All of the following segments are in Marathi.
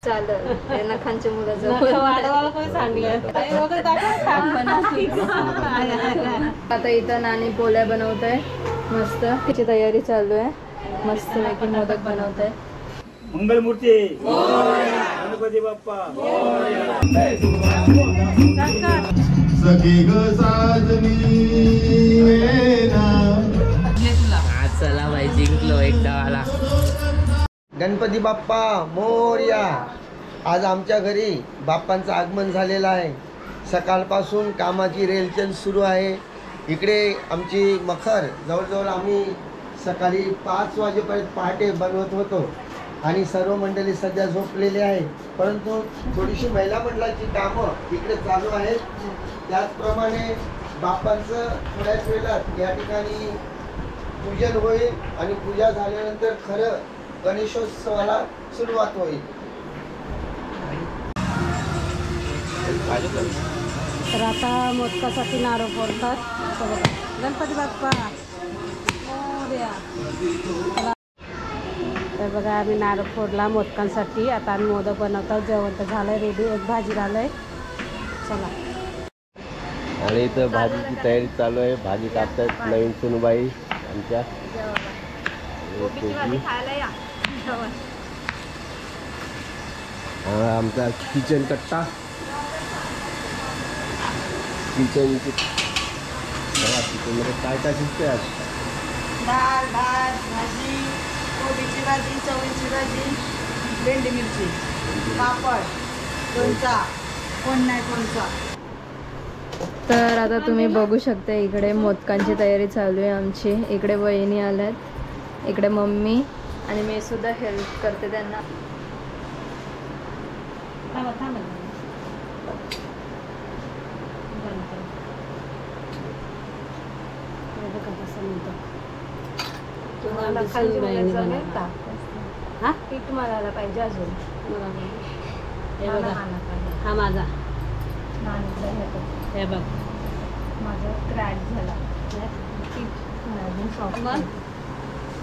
चालेल ते नखांचे मुलं वाढवायला कोणी सांगलं आता इथं नानी पोळ्या बनवत आहे मस्त तिची तयारी चालू आहे मस्त पैकी मोदक बनवत आहे मंगलमूर्ती गणपती बाप्पा सखी ग साजनी आज चला भाई जिंकलो एक डावाला गणपती बाप्पा मोरया। आज आमच्या घरी बाप्पांचं आगमन झालेलं आहे। सकाळपासून कामाची रेलचल सुरू आहे। इकडे आमची मखर जवळजवळ आम्ही सकाळी 5 वाजेपर्यंत पहाटे बनवत होतो आणि सर्व मंडळी सध्या झोपलेली आहे, परंतु थोडीशी महिला मंडळाची कामं इकडे चालू आहेत। त्याचप्रमाणे बाप्पांचं थोड्याच वेळात या ठिकाणी पूजन होईल आणि पूजा झाल्यानंतर खरं गणेशोत्सवाला सुरुवात होईल। तर आता मोदकासाठी नारळ फोडतात। गणपती बाप्पा मोरया। तर बघा आम्ही नारळ फोडला मोदकांसाठी। आता आम्ही मोदक बनवतो। जेवण तर झालंय रेडी, एक भाजी झालंय। चला आणि इथं भाजीची तयारी चालू आहे। भाजी कापतायत नवीन सुनबाई आमच्या। आमचा किचन कट्टा किचनची किचनमध्ये काय काय शिजते आज? डाळ भात भाजी, कोबीची भाजी, चवळीची भाजी, भेंडी मिरची, पापड, लोणचा, कोण नाही कोणचा। तर आता तुम्ही बघू शकता इकडे मोदकांची तयारी चालू आहे आमची। इकडे वहिनी आल्यात, इकडे मम्मी आणि मी सुद्धा हेल्प करते त्यांना। पीठ मळायला पाहिजे अजून। हा माझा हे बघ माझा क्रॅक झाला।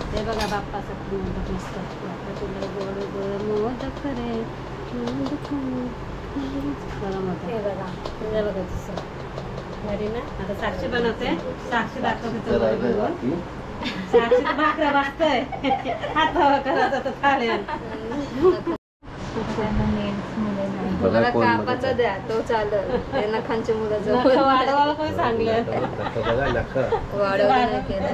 हे बघा बाप्पासाठी मोदक मस्त। तुला गोड गोड मोदक करे गरम होतं। हे बघा हे बघा तसं घरी ना। आता साक्षी बनवते, साक्षी दाखवते बनवून। साक्षी तर भाकऱ्या वाजतंय हातावर करायचं तर चालेल। मला कापाचा द्या तो चालेल, ते नखांचे मुलं वाढवायला कोणी सांगलं वाढवायला केलं।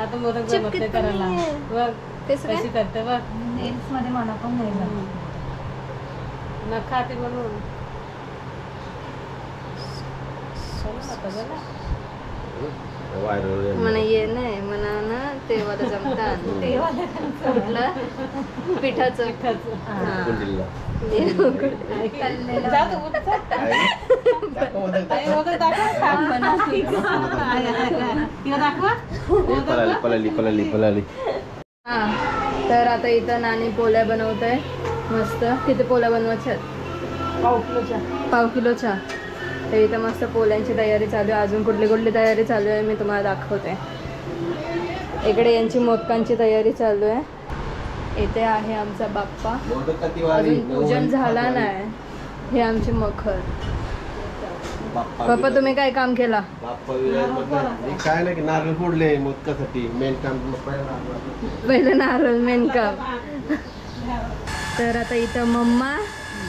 आता मोदक बनवते करायला बघ कशी करते बघ। नेल्स मध्ये मला पण नाही नखा ते म्हणून मला ये नाही म्हणा ना ते वाला जमतात कुठलं पिठाचं तर आता इथं नानी पोळ्या बनवत आहे मस्त। किती पोळ्या बनवायच्या? पाव किलोच्या। तर इथं मस्त पोळ्यांची तयारी चालू आहे। अजून कुठली कुठली तयारी चालू आहे मी तुम्हाला दाखवते। इकडे यांची मोदकांची तयारी चालू आहे। इथे आहे आमचा बाप्पा, अजून पूजन झाला नाही। हे आमची मखर। पप्पा तुम्ही काय काम केला? काय नाही, नारळ फोडले मोदकासाठी। मेन काम पहिलं नारळ मेन काम। तर आता इथं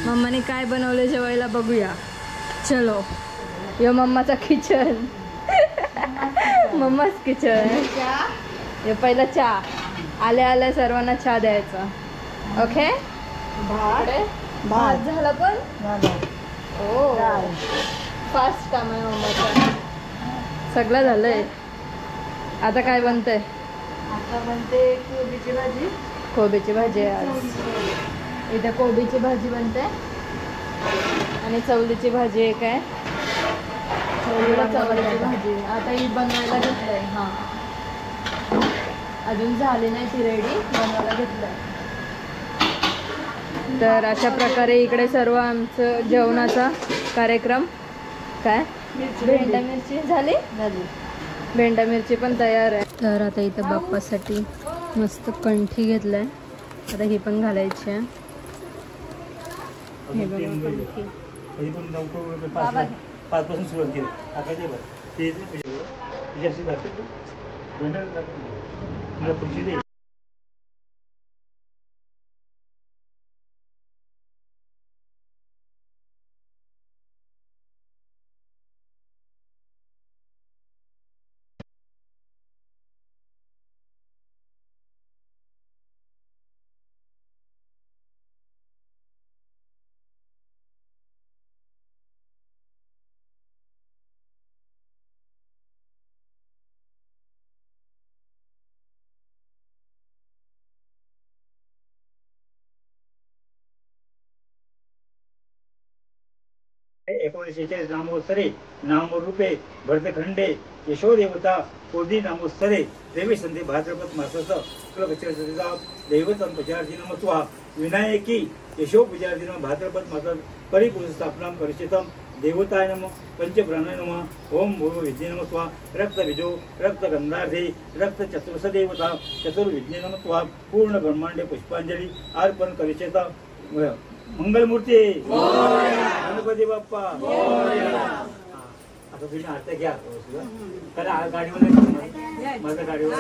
मम्माने काय बनवलं जेवायला बघूया चलो। यो मम्माचा किचन मम्माच किचन। हे पहिला चहा, आल्या आल्या सर्वांना चहा द्यायचा। ओके भात झाला पण ओ फास्ट काम आहे मम्माचं। सगळं झालंय। आता काय बनतंय? आता बनते कोबीची भाजी। कोबीची भाजी आज इथे कोबीची भाजी बनते आणि चवलीची भाजी एक आहे। चवलीची भाजी आता ही बनवायला घेतलंय। हां अजून झाली नाही ती रेडी, बनवायला घेतलंय। तर अशा प्रकारे इकडे सर्व आमचं जेवणाचा कार्यक्रम काय भेंडा मिरची झाली। भेंडा मिरची पण तयार आहे। तर आता इथं बाप्पासाठी मस्त कंठी घेतलाय। आता ही पण घालायची आहे. हे अजून बघा 3 बैल. कणकी. तरी पण 9 रुपये 5 पासून सुरुवात केली. टाकायचे बरं ते जास्त लागते मला पुढची दे. एकोणीसशे नामोत्सरे नामोर रूपे भरतखंडे यशोदेवता कोदी नामोत्सरे देवी संधी भाद्रपद मासस कुलगच्छा दैवतं प्रचारार्थी नमस्वा विनायकी यशो पूजार्थी भाद्रपद मासस परिपूजस्थापनां करिष्यतं देवताय नमः पंचप्राणाय नमः ओम भूर्भुवः विद्ये नमस्वा रक्तबीजो रक्तगंधार्थे रक्तचतुर्सदेवता चतुर्विद्ये नमस्वा पूर्ण ब्रह्मांडे पुष्पांजलि अर्पण करिष्यतं मंगलमूर्ती गणपती बाप्पा आता तुम्ही आता घ्या कारण गाडीवर माझ्या गाडीवर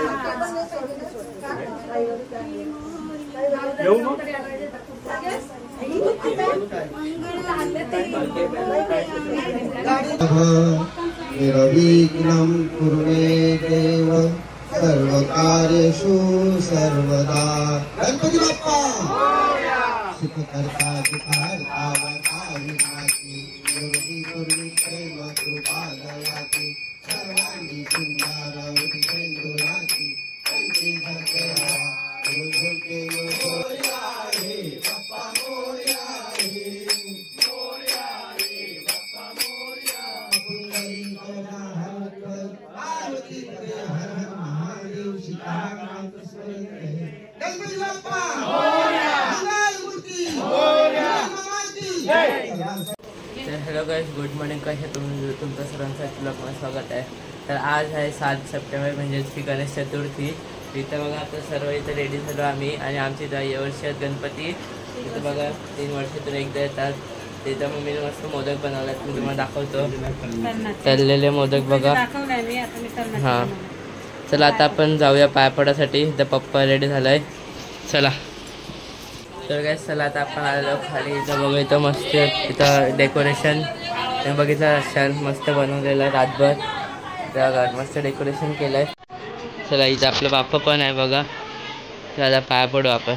येऊ मग निर्विघ्नं कुरुमे देव सर्वकार्येषु सर्वदा. गणपती बाप्पा सुखकर्ता दुःखहर्ता वरदा विनाशी योगी गुरु प्रेम कृपा दयाची सर्वांगी सुंदर उदितेंदुराची कंठी धरतेरा झुमझुमके मोरया रे बाप्पा मोरया रे बाप्पा मोरया पुंडली कोना हर पार्वती हर हर महादेव सीताराम कृष्ण गणपती बाप्पा तर हॅलो गाईज, गुड मॉर्निंग. कशा तुम्ही? तुमचं सर्वांचं ब्लॉगमध्ये स्वागत आहे. तर आज आहे 7 सप्टेंबर म्हणजेच की गणेश चतुर्थी. इथं बघा आता सर्व इथं रेडी झालो आम्ही आणि आमची वर्षी आहेत गणपती. इथं बघा 3 वर्षातून एकदा येतात. तिथं मग मी मस्त मोदक बनवलात, मी तुम्हाला दाखवतो. तळलेले मोदक बघा. हां, चला आता आपण जाऊया पायापडासाठी. इथं पप्पा रेडी झालं आहे. चला तर काय, चला आता आपण आलो खाली. इथं बघा इथं मस्त इथं डेकोरेशन बघितलं असाल, मस्त बनवलेलं आहे रातभर. त्या मस्त डेकोरेशन केलं आहे. चला इथं आपलं बाप्पा पण आहे बघा. तर आता पाया पडू आपण.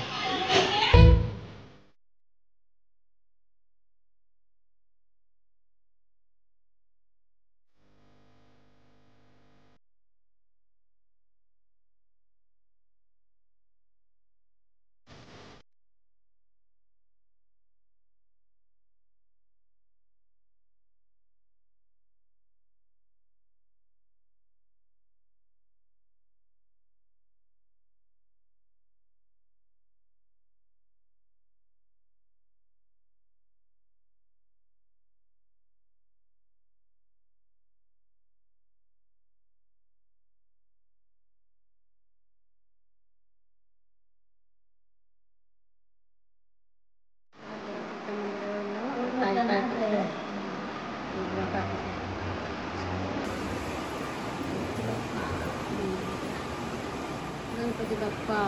गणपती बाप्पा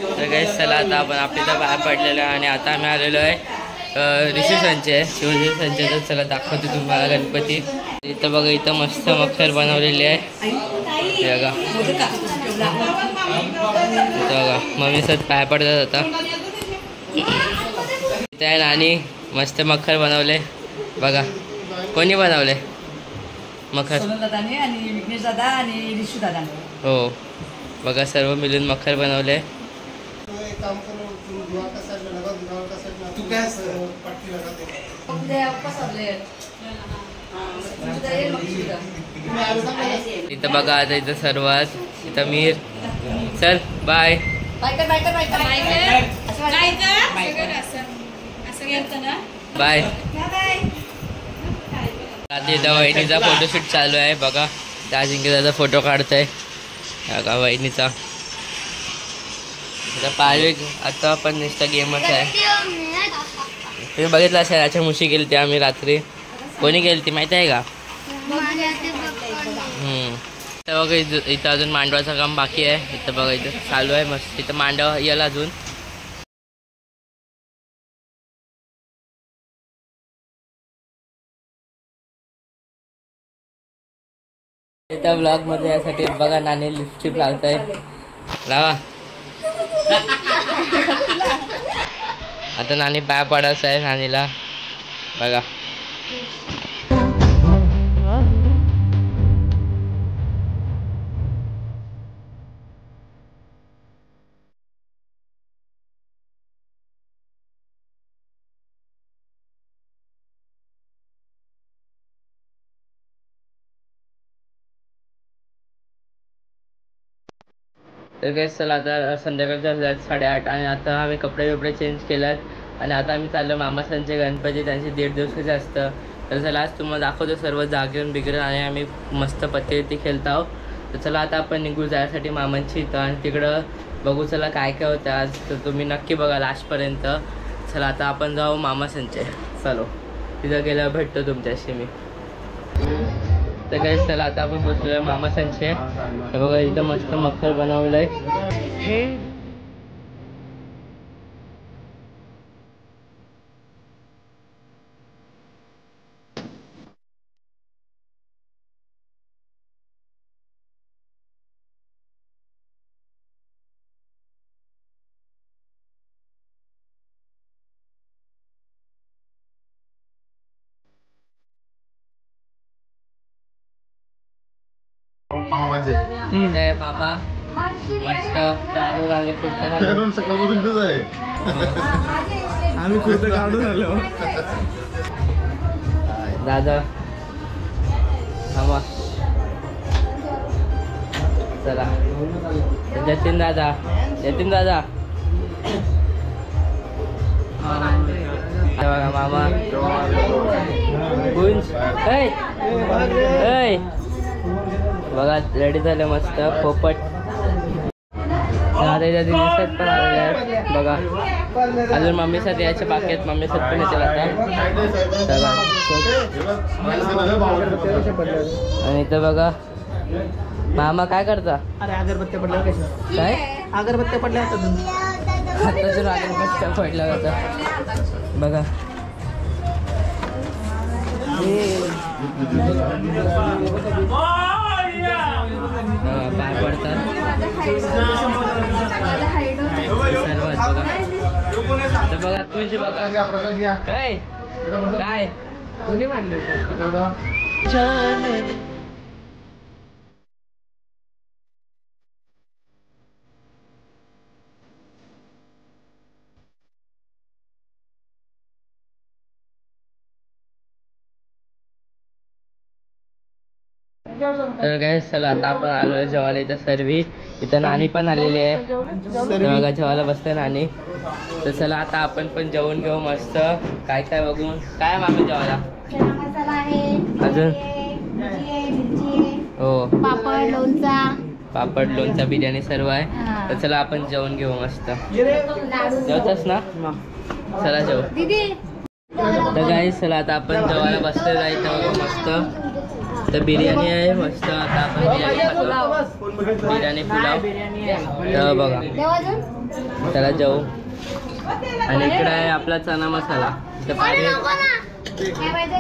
तर काही चला आता आपण आपल्या इथं बाहेर पडलेलो आहे आणि आता आम्ही आलेलो आहे ऋषी संचय शिवजी संचय. तर चला दाखवतो तुम्हाला गणपती. इथं बघा इथं मस्त मखर बनवलेली आहे बघा. बघा मम्मी सत पाय पडतात आता. इथं आहे नानी मस्त मखर बनवले बघा. कोणी बनवले मखर? आणि विघ्नेश दादा आणि ऋषी दादा. हो बघा सर्व मिळून मखर बनवले. इथं बघा आता इथं सर्वात इथं मीर. चल बाय. बाय. आता इथं वहिनीचा फोटोशूट चालू आहे बघा. इथं अजिंक्य दादा फोटो काढतोय का वहिनीचा. आता पाहिजे आता आपण नुसता गेमच आहे. तुम्ही बघितलं असेल याच्या मुशी गेली ती आम्ही रात्री. कोणी गेली ती माहिती आहे का? इथं बघा इथं अजून मांडवाचं काम बाकी आहे. इथं बघा इथं चालू आहे मस्त. इथं मांडव येईल अजून. त्या ब्लॉग मध्ये यासाठी बघा नाणी लिपस्टिक लावताय. लावा. आता नाणी पाय पडायचं आहे नानीला बघा. तर काय चला आता संध्याकाळच्या 8:30 आणि आता आम्ही कपडे चेंज केल्यात आणि आता आम्ही चाललो मामासांचे गणपती. त्यांचे 1.5 दिवसाचे असतं. तर चला आज तुम्हाला दाखवतो सर्व जागेऊन बिगडून आणि आम्ही मस्त पत्ते खेळत आहोत. तर चला आता आपण निघू जायसाठी मामांची इथं आणि तिकडं बघू चला काय काय होतं आज. तर तुम्ही नक्की बघा लास्टपर्यंत. चला आता आपण जाऊ मामासांचे. चलो तिथं गेल्यावर भेटतो तुमच्याशी मी. तर काय चला आता आपण बसलोय मामासांचे. बघा इथं मस्त मखर बनवलंय. बाबा मस्त दारू आले आम्ही कुठं काढून आलो. दादा मामा चला. जतीन दादा बघा मामा गुंज बघा रेडी झाले मस्त पोपट. आता इथे दिवसात पण आलेले आहेत बघा. अजून मम्मीसाठी यायच्या बाकी आहेत. मम्मीसाठी पण येतील आता. आणि इथं बघा मामा काय करता? अरे अगरबत्त्या पडल्या कशा? काय अगरबत्त्या पडल्या आताच अगरबत्त्या पडल्या होता बघा. पाय पडतात सर्वात बघा. बघा तुझी बघा काय काय कोणी मांडलं. तर काय चला आता आपण आलोय जेवायला. इथं सर्वी इथं नानी पण आलेली आहे. बघा जेवायला बसते नानी. तर चला आता आपण पण जेवण घेऊ मस्त. काय काय बघून काय मामी जेवायला अजून हो पापड लोणचा बिर्याणी सर्व आहे. तर चला आपण जेवण घेऊ मस्त. जेवतस ना चला जेव. तर काय चला आता आपण जेवायला बसलेलो आहे इथं मस्त. तर बिर्याणी आहे मस्त. आता आपण बिर्याणी पुलाव तर बघा त्याला जाऊ. आणि इकडे आहे आपला चना मसाला.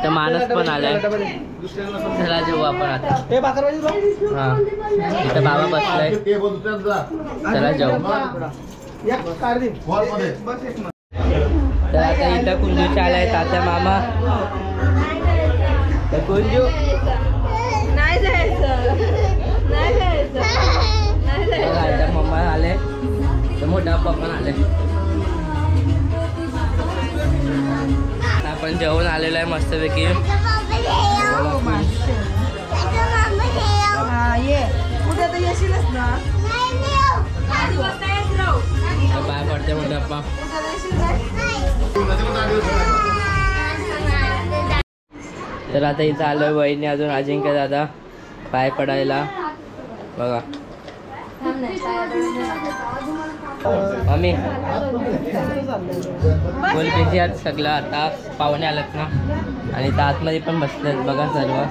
तर माणूस पण आलाय. चला जेवू आपण आता. हा इथं बाबा बसलाय. चला जाऊ. तर आता इथं कुंजूचे आलाय तात्या मामा. तर कुंजू नाही जायचं. मम्मा आले. तर मोठा पप्पा आले. आपण जेवण आलेलं आहे मस्तपैकी. पाय पडते मोठा पप्पा. तर आता इथं आलोय वहिनी अजून अजिंक्य दादा. पाय पडायला बघा. मम्मी बोल कशी आहात सगळं. आता पाहुणे आलात ना आणि त्या आतमध्ये पण बसलेत बघा सर्व.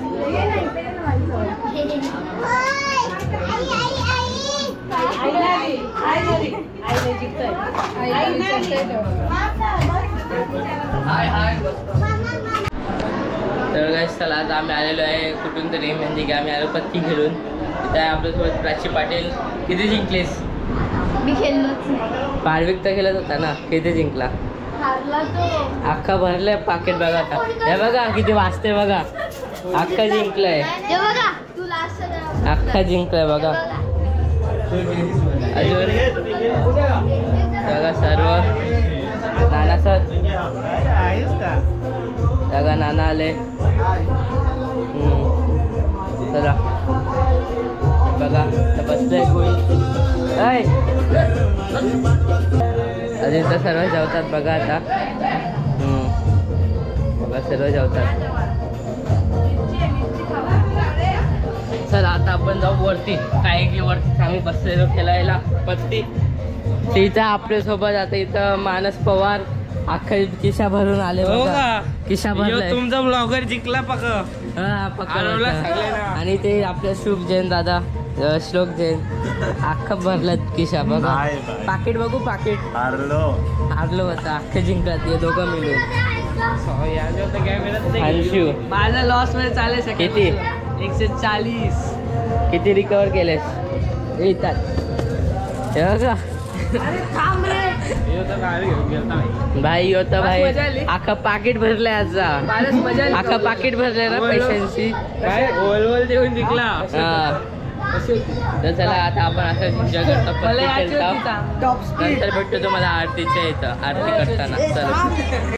तर गाईस चला आता आम्ही आलेलो आहे कुठून तरी, म्हणजे की आम्ही आलो पत्ती खेळून. तिथे आपल्यासोबत प्राची पाटील. किती जिंकलीस? मी खेळलोच नाही. पारविक तर खेळत होता ना, किती जिंकला? हारला तो. अख्खा भरलंय पाकिट बघा आता. हे बघा किती वाजते बघा. अख्खा जिंकलाय. हे बघा तू लास्ट अख्खा जिंकलाय बघा. अजून बघा सर्व नाना सर बघा नाना आले. चला बघा बसलंय कोणी. अजून तर सर्व जेवतात बघा आता. बघा सर्व जेवतात. चला आता आपण जाऊ वरती. काय की वरती आम्ही बसलेलो खेळायला पत्ती. तिथं आपल्यासोबत आता इथं मानस पवार अख्खा किशा भरून आले बघा. किशा भरलाय. तुमचा ब्लॉगर जिंकला पक्का. हा पक्का. आणि ते आपले शुभ जैन दादा, श्लोक जैन अख्खा भरलात किशा बघा. पाकिट बघू पाकिट. हारलो होता अख्खं जिंकलात हे दोघं मिळून. अंशू माझा लॉस मध्ये चालेल. किती? 140. किती रिकवर केलेस? येतात हे बघा भाई होता भाई. अख्खा पाकिट भरलंय आजचा. अख्खा पाकिट भरलंय ना पैशांची. काय ओल देऊन जिंकला. हा तर चला आता आपण असं एन्जॉय करतो पत्ती खेळतो. नंतर भेटतो तुम्हाला आरतीच्या इथं आरती करताना. चला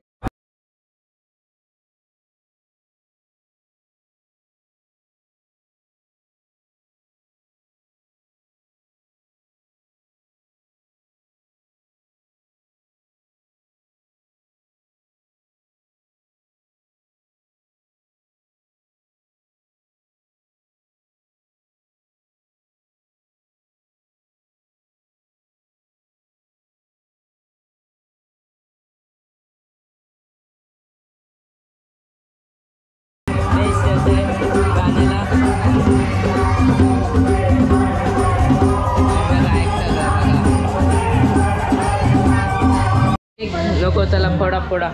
नको चला फोडा फोडा.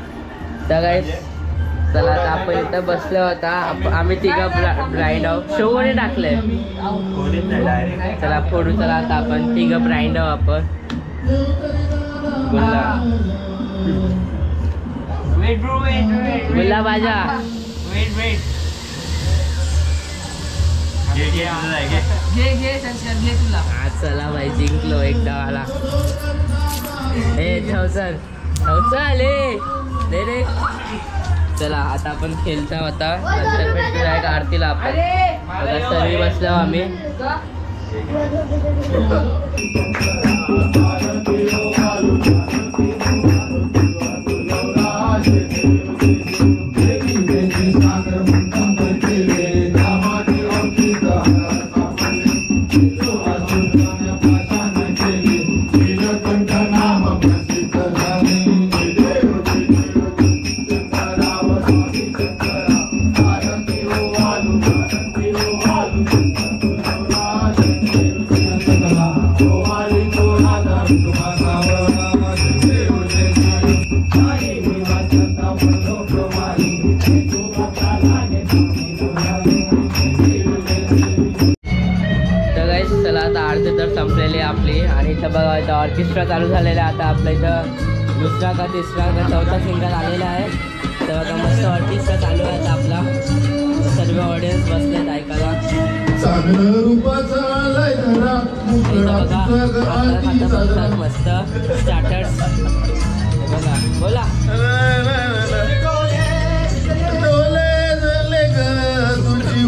तर गाईस चला आता आपण इथं बसलो होता. आम्ही तिघं ब्लाइंड आहोत. शो कोणी टाकलंय? चला फोडू. चला आता आपण तिघं ब्लाइंड आहोत. आपण गुल्ला बाजा. चला भाई जिंकलो एकदा वाला. चल दे रे. चला आता आपण खेळता होता. नंतर भेटतो आहे का आरतीला. आपण सर्वी बसलो आम्ही. संपलेली आपली. आणि इथं बघा इथं ऑर्केस्ट्रा चालू झालेला आहे. आता आपल्या इथं दुसरा का तिसरा का चौथा सिंगर आलेला आहे. तर बघा मस्त ऑर्केस्ट्रा चालू आहे आता आपला. सर्व ऑडियन्स बसलेत ऐकायला. बघा मस्त स्टार्टर्स बघा. बोला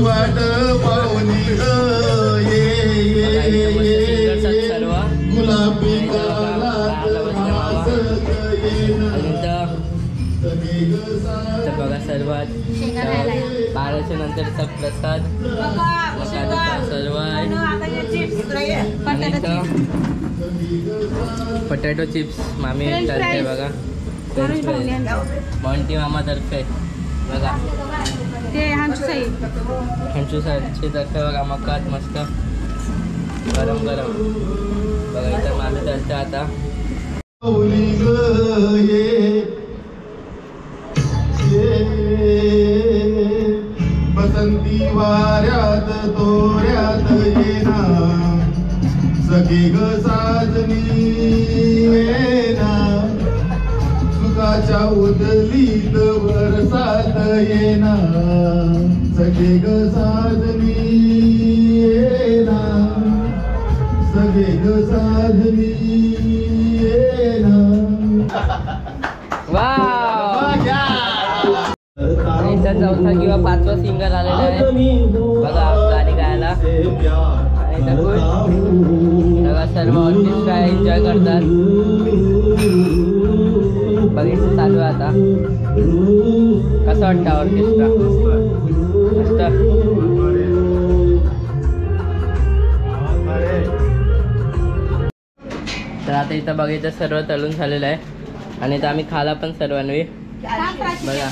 वाट पाहुणी सर्व गुलाबी बघा सर्वात 12 फराळाच्या नंतरचा प्रसाद मकाचा सर्व आहे. आणि इथं पटॅटो चिप्स मामी तर्फे बघा. फ्रेंच फ्राईज मॉन्टी मामातर्फे बघा. हंचू सरचे तर्फे बघा मकात मस्त गरम गरम बघा. इथं मामी तर्फे आता बसंती वाऱ्यात तोऱ्यात येना सगळे ग साजनी येना सुखाच्या उदलीत वरसात येना सगळे ग साजनी येना सगळे ग साजनी येना. इथं चौथा किंवा पाचवा सिंगर आलेला आहे बघा गाणी गायला. आणि इथं बघा सर्व ऑर्केस्ट्रा एन्जॉय करतात. बघितलं चालू आहे आता. कसं वाटतं ऑर्केस्ट्रा? मस्त. तर आता इथं बघितलं सर्व तळून झालेलं आहे आणि इथं आम्ही खाला पण सर्वांनी बघा.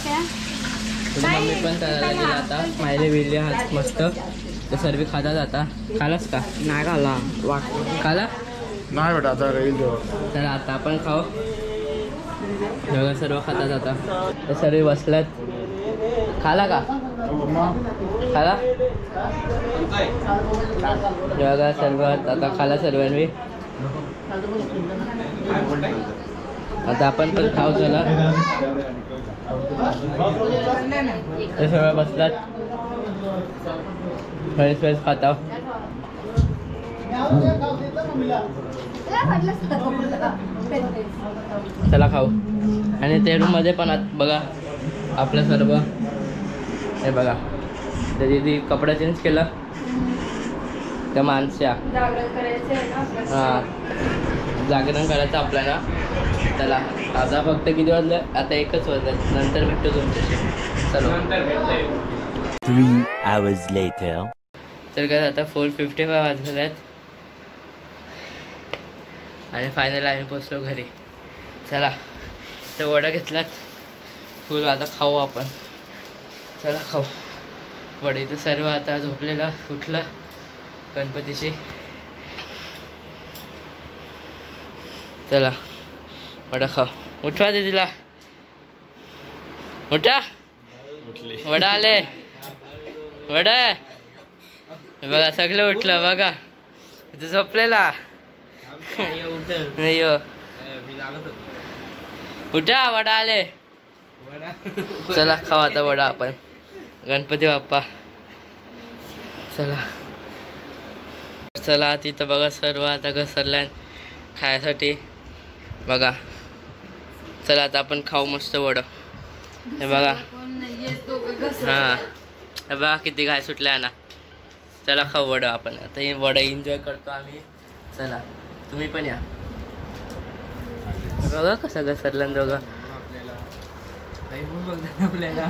मम्मी पण तळायला गेला आता. मायले विरले हात मस्त. तर सर्व खातात आता. खालास का? नाही खाला. खाला नाही बेटा आता राहील. तर आता आपण खाऊ. बघा सर्व खातात आता. तर सर्व बसल्यात. खाला का? खाला बघा सर्व आता खाला सर्वांनी. आता आपण पण खाऊ. चला ते सगळं बसलात. फ्रेंच फ्राईज खाता. चला खाऊ. आणि ते रूममध्ये पण बघा आपलं सर्व हे बघा. त्या दिदी कपडा चेंज केला त्या माणसा. हां जागरण करायचं आपल्याला. चला आता फक्त किती वाजलं? आता 1च वाजलं. नंतर भेटतो तुमच्याशी. चलो 3 hours later. तर काय आता 4:55 वाजलेले आहेत आणि फायनल आम्ही पोचलो घरी. चला तर वडा घेतलात फुल. आता खाऊ आपण. चला खाऊ वडे. तर सर्व आता झोपलेला उठला गणपतीशी. चला वडा खाऊ. उठवा दीदीला. उठा. वडा आले. वडा बघा सगळं उठलं बघा. इथं झोपलेला नाही. उठा वडा आले. चला खाऊ आता वडा आपण. गणपती बाप्पा. चला चला तिथं बघा सर्व आता घसरल्या खायसाठी बघा. चला आता आपण खाऊ मस्त वडं. हे बघा. हां हे बघा किती घाय सुटल्या ना. चला खाऊ वडं आपण. आता हे वडं एन्जॉय करतो आम्ही. चला तुम्ही पण या. बघा कसा घसरला दोघं आपल्याला.